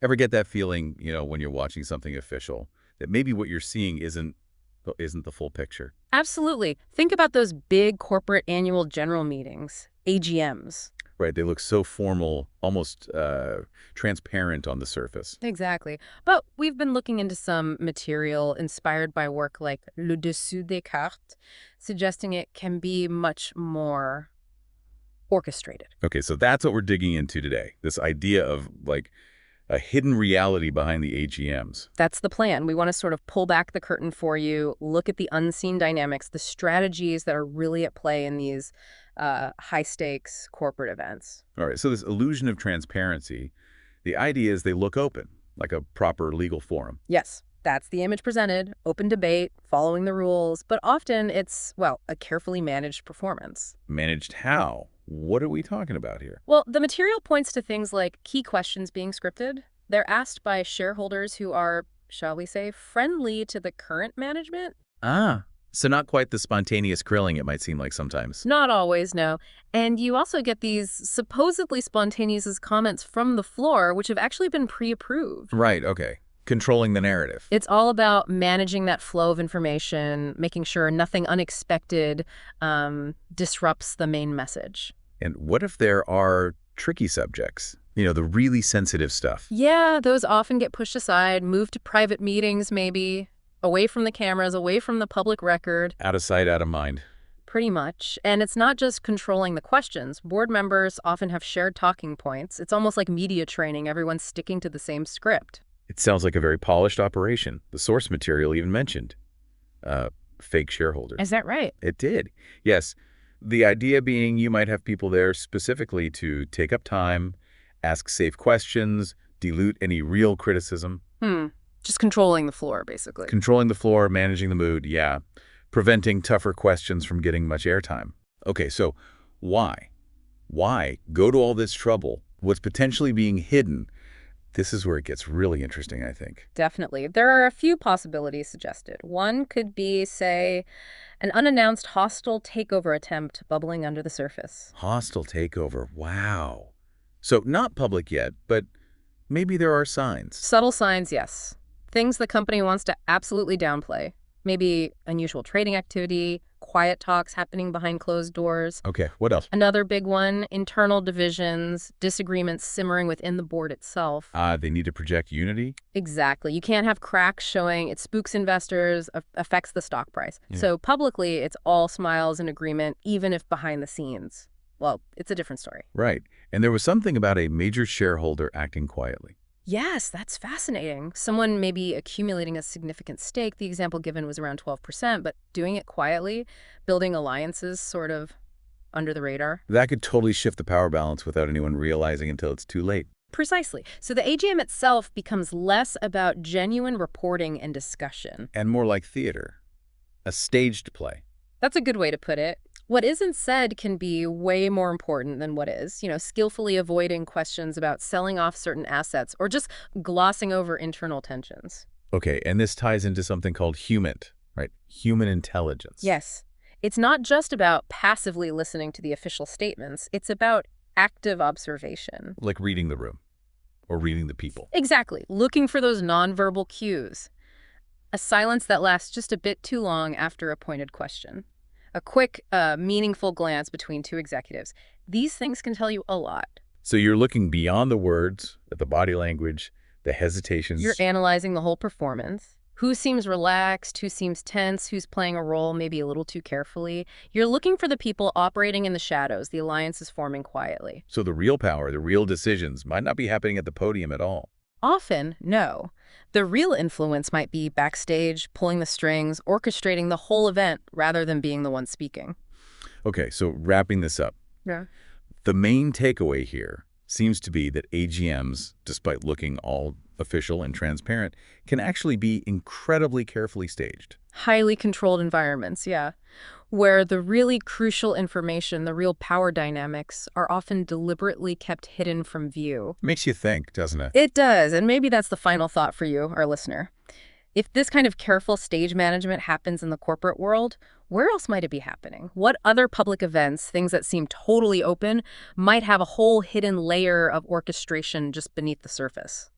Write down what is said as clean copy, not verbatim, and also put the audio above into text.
Ever get that feeling, when you're watching something official, that maybe what you're seeing isn't the full picture? Absolutely. Think about those big corporate annual general meetings, AGMs. Right, they look so formal, almost transparent on the surface. Exactly. But we've been looking into some material inspired by work like Le Dessous des Cartes, suggesting it can be much more orchestrated. Okay, so that's what we're digging into today. This idea of like a hidden reality behind the AGMs. That's the plan. We want to sort of pull back the curtain for you, look at the unseen dynamics, the strategies that are really at play in these high-stakes corporate events. All right, so this illusion of transparency, the idea is they look open, like a proper legal forum. Yes, that's the image presented, open debate, following the rules, but often it's, well, a carefully managed performance. Managed how? What are we talking about here? Well, the material points to things like key questions being scripted. They're asked by shareholders who are, shall we say, friendly to the current management. Ah, so not quite the spontaneous grilling it might seem like sometimes. Not always, no. And you also get these supposedly spontaneous comments from the floor, which have actually been pre-approved. Right, okay. Controlling the narrative. It's all about managing that flow of information, making sure nothing unexpected disrupts the main message. And what if there are tricky subjects? The really sensitive stuff. Yeah, those often get pushed aside, moved to private meetings maybe, away from the cameras, away from the public record. Out of sight, out of mind. Pretty much. And it's not just controlling the questions. Board members often have shared talking points. It's almost like media training. Everyone's sticking to the same script. It sounds like a very polished operation. The source material even mentioned fake shareholders. Is that right? It did. Yes. The idea being you might have people there specifically to take up time, ask safe questions, dilute any real criticism. Just controlling the floor, basically. Controlling the floor, managing the mood, yeah. Preventing tougher questions from getting much airtime. Okay, so why? Why go to all this trouble? What's potentially being hidden? This is where it gets really interesting, I think. Definitely. There are a few possibilities suggested. One could be, say, an unannounced hostile takeover attempt bubbling under the surface. Hostile takeover, wow. So not public yet, but maybe there are signs. Subtle signs, yes. Things the company wants to absolutely downplay. Maybe unusual trading activity, quiet talks happening behind closed doors. Okay, what else? Another big one, internal divisions, disagreements simmering within the board itself. They need to project unity? Exactly. You can't have cracks showing it spooks investors, affects the stock price. Yeah. So publicly, it's all smiles and agreement, even if behind the scenes, well, it's a different story. Right. And there was something about a major shareholder acting quietly. Yes, that's fascinating. Someone maybe accumulating a significant stake. The example given was around 12%, but doing it quietly, building alliances sort of under the radar. That could totally shift the power balance without anyone realizing until it's too late. Precisely. So the AGM itself becomes less about genuine reporting and discussion. And more like theater. A staged play. That's a good way to put it. What isn't said can be way more important than what is. Skillfully avoiding questions about selling off certain assets or just glossing over internal tensions. Okay, and this ties into something called Humint, right? Human intelligence. Yes. It's not just about passively listening to the official statements. It's about active observation. Like reading the room or reading the people. Exactly. Looking for those nonverbal cues. A silence that lasts just a bit too long after a pointed question. A quick, meaningful glance between two executives. These things can tell you a lot. So you're looking beyond the words, at the body language, the hesitations. You're analyzing the whole performance. Who seems relaxed, who seems tense, who's playing a role maybe a little too carefully. You're looking for the people operating in the shadows, the alliances forming quietly. So the real power, the real decisions might not be happening at the podium at all. Often, no. The real influence might be backstage, pulling the strings, orchestrating the whole event rather than being the one speaking. Okay, so wrapping this up. Yeah. The main takeaway here seems to be that AGMs, despite looking all official and transparent, can actually be incredibly carefully staged. Highly controlled environments, yeah. Where the really crucial information, the real power dynamics, are often deliberately kept hidden from view. Makes you think, doesn't it? It does, and maybe that's the final thought for you, our listener. If this kind of careful stage management happens in the corporate world, where else might it be happening? What other public events, things that seem totally open, might have a whole hidden layer of orchestration just beneath the surface?